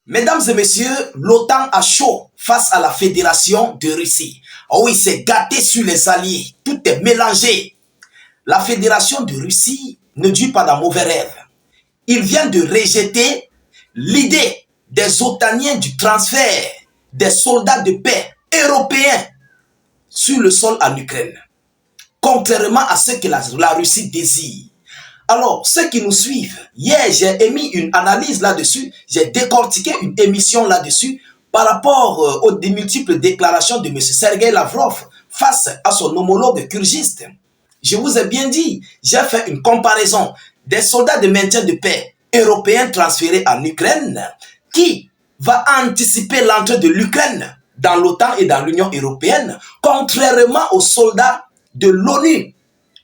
Mesdames et messieurs, l'OTAN a chaud face à la Fédération de Russie. Oh oui, c'est gâté sur les alliés. Tout est mélangé. La Fédération de Russie ne dit pas d'un mauvais rêve. Il vient de rejeter l'idée des OTANiens du transfert des soldats de paix européens sur le sol en Ukraine, contrairement à ce que la Russie désire. Alors, ceux qui nous suivent, hier j'ai émis une analyse là-dessus, j'ai décortiqué une émission là-dessus par rapport aux multiples déclarations de M. Sergei Lavrov face à son homologue kyrgyzste. Je vous ai bien dit, j'ai fait une comparaison des soldats de maintien de paix européens transférés en Ukraine qui va anticiper l'entrée de l'Ukraine dans l'OTAN et dans l'Union européenne, contrairement aux soldats de l'ONU,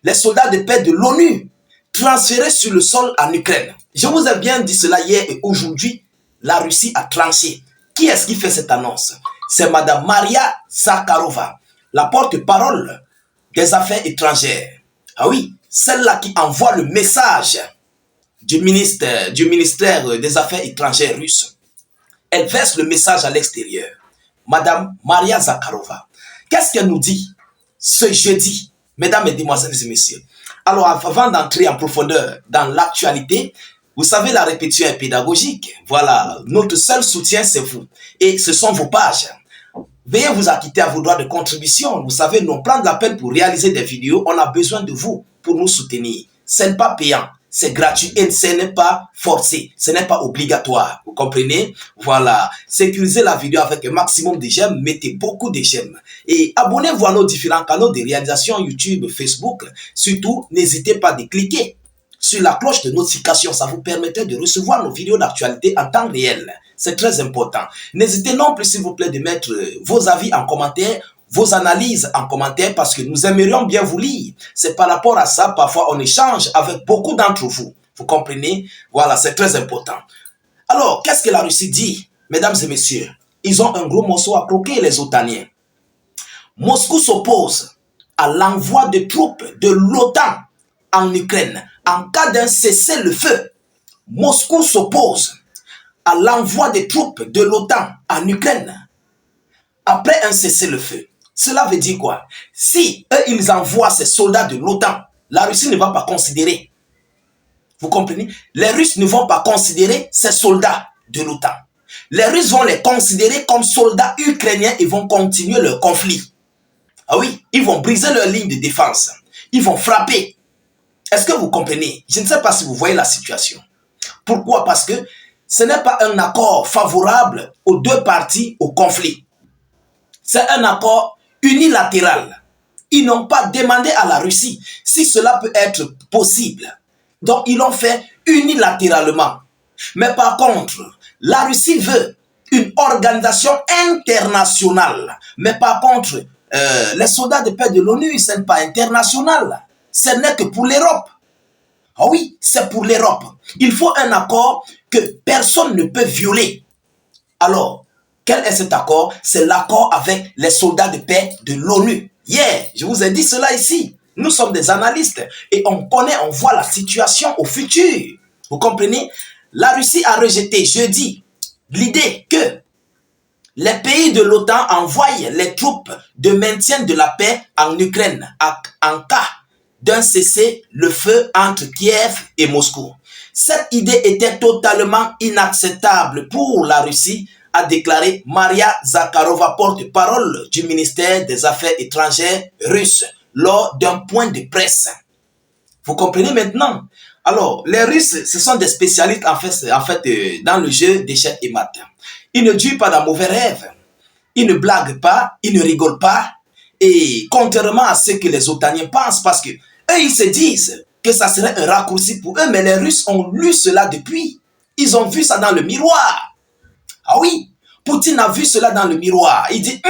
les soldats de paix de l'ONU, transférés sur le sol en Ukraine. Je vous ai bien dit cela hier et aujourd'hui, la Russie a tranché. Qui est-ce qui fait cette annonce? C'est Mme Maria Zakharova, la porte-parole des affaires étrangères. Ah oui, celle-là qui envoie le message du ministère des Affaires étrangères russe. Elle verse le message à l'extérieur. Mme Maria Zakharova. Qu'est-ce qu'elle nous dit ce jeudi, mesdames, mesdemoiselles et messieurs? Alors, avant d'entrer en profondeur dans l'actualité, vous savez, la répétition est pédagogique. Voilà, notre seul soutien, c'est vous. Et ce sont vos pages. Veuillez vous acquitter à vos droits de contribution. Vous savez, nous prenons la peine pour réaliser des vidéos. On a besoin de vous pour nous soutenir. Ce n'est pas payant, c'est gratuit et ce n'est pas forcé, ce n'est pas obligatoire. Vous comprenez? Voilà. Sécurisez la vidéo avec un maximum de j'aime, mettez beaucoup de j'aime. Et abonnez-vous à nos différents canaux de réalisation YouTube, Facebook. Surtout, n'hésitez pas à cliquer sur la cloche de notification. Ça vous permettra de recevoir nos vidéos d'actualité en temps réel. C'est très important. N'hésitez non plus, s'il vous plaît, de mettre vos avis en commentaire, vos analyses en commentaire, parce que nous aimerions bien vous lire. C'est par rapport à ça, parfois, on échange avec beaucoup d'entre vous. Vous comprenez? Voilà, c'est très important. Alors, qu'est-ce que la Russie dit, mesdames et messieurs? Ils ont un gros morceau à croquer, les OTANiens. Moscou s'oppose à l'envoi de troupes de l'OTAN en Ukraine en cas d'un cessez-le-feu. Moscou s'oppose à l'envoi des troupes de l'OTAN en Ukraine après un cessez-le-feu. Cela veut dire quoi? Si eux, ils envoient ces soldats de l'OTAN, la Russie ne va pas considérer. Vous comprenez? Les Russes ne vont pas considérer ces soldats de l'OTAN. Les Russes vont les considérer comme soldats ukrainiens et vont continuer leur conflit. Ah oui, ils vont briser leur ligne de défense. Ils vont frapper. Est-ce que vous comprenez? Je ne sais pas si vous voyez la situation. Pourquoi? Parce que ce n'est pas un accord favorable aux deux parties au conflit. C'est un accord unilatéral. Ils n'ont pas demandé à la Russie si cela peut être possible. Donc, ils l'ont fait unilatéralement. Mais par contre, la Russie veut une organisation internationale. Mais par contre, les soldats de paix de l'ONU, ce n'est pas international. Ce n'est que pour l'Europe. Ah oui, c'est pour l'Europe. Il faut un accord que personne ne peut violer. Alors, quel est cet accord? C'est l'accord avec les soldats de paix de l'ONU. Hier, je vous ai dit cela ici. Nous sommes des analystes et on connaît, on voit la situation au futur. Vous comprenez? La Russie a rejeté jeudi l'idée que les pays de l'OTAN envoient les troupes de maintien de la paix en Ukraine en cas d'un cessez-le-feu entre Kiev et Moscou. Cette idée était totalement inacceptable pour la Russie, a déclaré Maria Zakharova, porte-parole du ministère des Affaires étrangères russe, lors d'un point de presse. Vous comprenez maintenant? Alors, les Russes, ce sont des spécialistes en fait dans le jeu d'échecs et maths. Ils ne durent pas d'un mauvais rêve. Ils ne blaguent pas, ils ne rigolent pas. Et contrairement à ce que les OTANiens pensent, parce que eux, ils se disent que ça serait un raccourci pour eux, mais les Russes ont lu cela depuis. Ils ont vu ça dans le miroir. Ah oui, Poutine a vu cela dans le miroir. Il dit,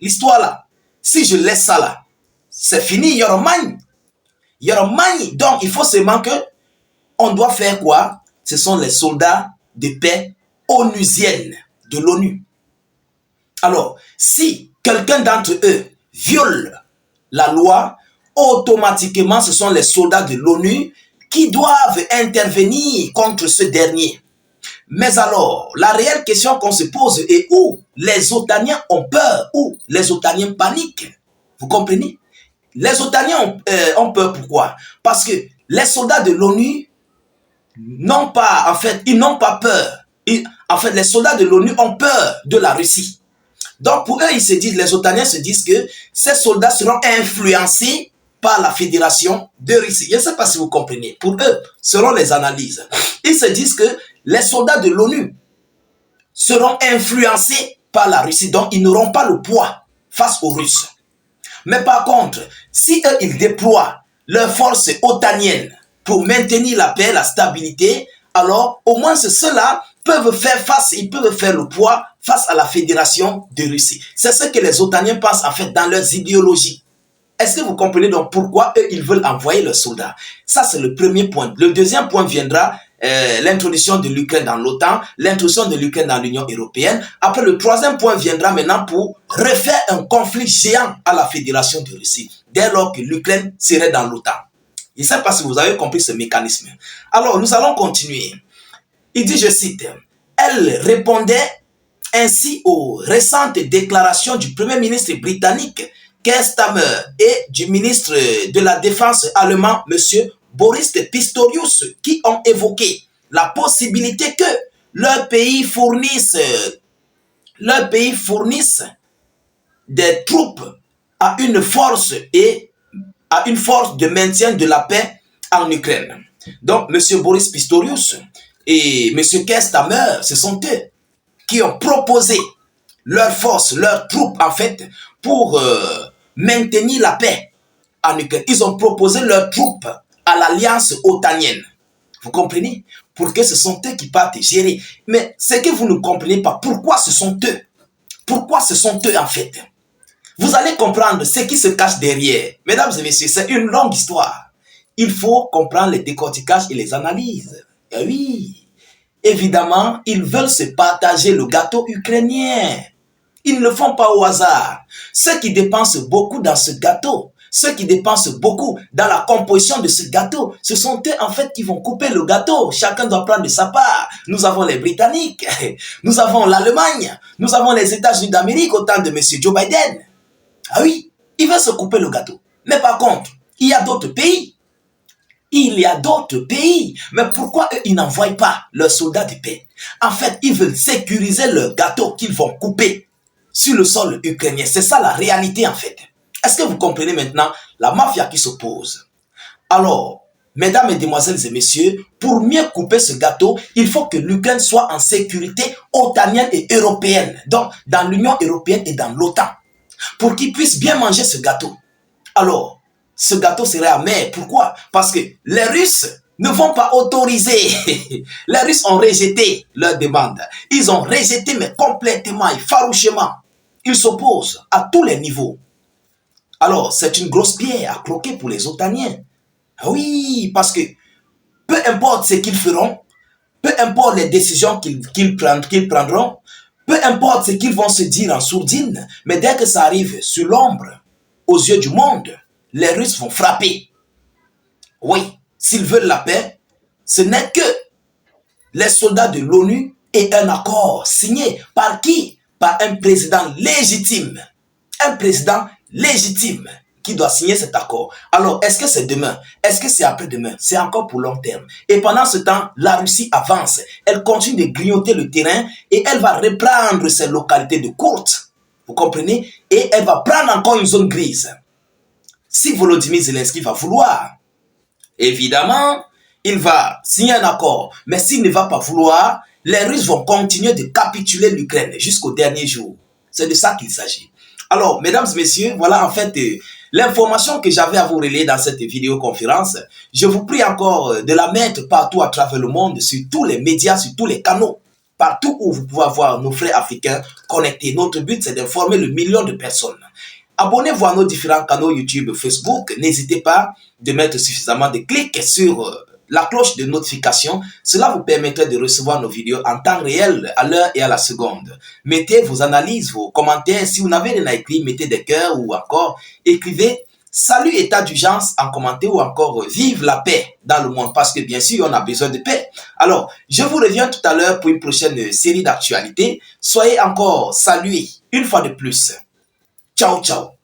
l'histoire là, si je laisse ça là, c'est fini, il y aura magne. Il y aura magne. Donc, il faut seulement que on doit faire quoi? Ce sont les soldats de paix onusiennes de l'ONU. Alors, si quelqu'un d'entre eux viole la loi, automatiquement, ce sont les soldats de l'ONU qui doivent intervenir contre ce dernier. Mais alors, la réelle question qu'on se pose est où les Otaniens ont peur, où les Otaniens paniquent. Vous comprenez? Les Otaniens ont peur, pourquoi? Parce que les soldats de l'ONU n'ont pas, en fait, ils n'ont pas peur. En fait, les soldats de l'ONU ont peur de la Russie. Donc, pour eux, ils se disent, les Otaniens se disent que ces soldats seront influencés par la Fédération de Russie. Je ne sais pas si vous comprenez. Pour eux, selon les analyses, ils se disent que les soldats de l'ONU seront influencés par la Russie. Donc, ils n'auront pas le poids face aux Russes. Mais par contre, si eux, ils déploient leurs forces otaniennes pour maintenir la paix, la stabilité, alors au moins ceux-là peuvent faire face, ils peuvent faire le poids face à la Fédération de Russie. C'est ce que les Otaniens pensent en fait dans leurs idéologies. Est-ce que vous comprenez donc pourquoi eux, ils veulent envoyer leurs soldats? Ça, c'est le premier point. Le deuxième point viendra l'introduction de l'Ukraine dans l'OTAN, l'introduction de l'Ukraine dans l'Union européenne. Après, le troisième point viendra maintenant pour refaire un conflit géant à la Fédération de Russie, dès lors que l'Ukraine serait dans l'OTAN. Je ne sais pas si vous avez compris ce mécanisme. Alors, nous allons continuer. Il dit, je cite, « Elle répondait ainsi aux récentes déclarations du Premier ministre britannique Keir Starmer et du ministre de la Défense allemand, M. Boris Pistorius, qui ont évoqué la possibilité que leur pays fournisse des troupes à une force de maintien de la paix en Ukraine. » Donc, M. Boris Pistorius et M. Keir Starmer, ce sont eux qui ont proposé leurs forces, leurs troupes, en fait, pour maintenir la paix en Ukraine. Ils ont proposé leurs troupes à l'alliance otanienne. Vous comprenez? Pour que ce sont eux qui partent gérer. Mais ce que vous ne comprenez pas, pourquoi ce sont eux? Pourquoi ce sont eux, en fait? Vous allez comprendre ce qui se cache derrière. Mesdames et messieurs, c'est une longue histoire. Il faut comprendre les décorticages et les analyses. Et oui, évidemment, ils veulent se partager le gâteau ukrainien. Ils ne le font pas au hasard. Ceux qui dépensent beaucoup dans ce gâteau, ceux qui dépensent beaucoup dans la composition de ce gâteau, ce sont eux en fait qui vont couper le gâteau. Chacun doit prendre de sa part. Nous avons les Britanniques, nous avons l'Allemagne, nous avons les États-Unis d'Amérique au temps de M. Joe Biden. Ah oui, ils veulent se couper le gâteau. Mais par contre, il y a d'autres pays. Il y a d'autres pays. Mais pourquoi eux, ils n'envoient pas leurs soldats de paix? En fait, ils veulent sécuriser le gâteau qu'ils vont couper sur le sol ukrainien. C'est ça la réalité en fait. Est-ce que vous comprenez maintenant la mafia qui s'oppose? Alors, mesdames, mesdemoiselles et messieurs, pour mieux couper ce gâteau, il faut que l'Ukraine soit en sécurité otanienne et européenne. Donc, dans l'Union européenne et dans l'OTAN. Pour qu'ils puissent bien manger ce gâteau. Alors, ce gâteau serait amer. Pourquoi? Parce que les Russes ne vont pas autoriser. Les Russes ont rejeté leur demande. Ils ont rejeté, mais complètement et farouchement. Ils s'opposent à tous les niveaux. Alors, c'est une grosse pierre à croquer pour les Otaniens. Oui, parce que peu importe ce qu'ils feront, peu importe les décisions qu'ils prendront, peu importe ce qu'ils vont se dire en sourdine, mais dès que ça arrive sur l'ombre, aux yeux du monde, les Russes vont frapper. Oui, s'ils veulent la paix, ce n'est que les soldats de l'ONU et un accord signé par qui? Par un président légitime. Un président légitime qui doit signer cet accord. Alors, est-ce que c'est demain? Est-ce que c'est après-demain? C'est encore pour long terme. Et pendant ce temps, la Russie avance. Elle continue de grignoter le terrain et elle va reprendre ses localités de courte. Vous comprenez? Et elle va prendre encore une zone grise. Si Volodymyr Zelensky va vouloir, évidemment, il va signer un accord. Mais s'il ne va pas vouloir, les Russes vont continuer de capituler l'Ukraine jusqu'au dernier jour. C'est de ça qu'il s'agit. Alors, mesdames et messieurs, voilà en fait l'information que j'avais à vous relayer dans cette vidéoconférence. Je vous prie encore de la mettre partout à travers le monde, sur tous les médias, sur tous les canaux. Partout où vous pouvez voir nos frères africains connectés. Notre but, c'est d'informer le million de personnes. Abonnez-vous à nos différents canaux YouTube, Facebook. N'hésitez pas de mettre suffisamment de clics sur la cloche de notification. Cela vous permettrait de recevoir nos vidéos en temps réel, à l'heure et à la seconde. Mettez vos analyses, vos commentaires. Si vous n'avez rien à écrire, mettez des cœurs ou encore écrivez salut état d'urgence en commentaire ou encore vive la paix dans le monde parce que bien sûr on a besoin de paix. Alors je vous reviens tout à l'heure pour une prochaine série d'actualités. Soyez encore salués une fois de plus. Ciao ciao.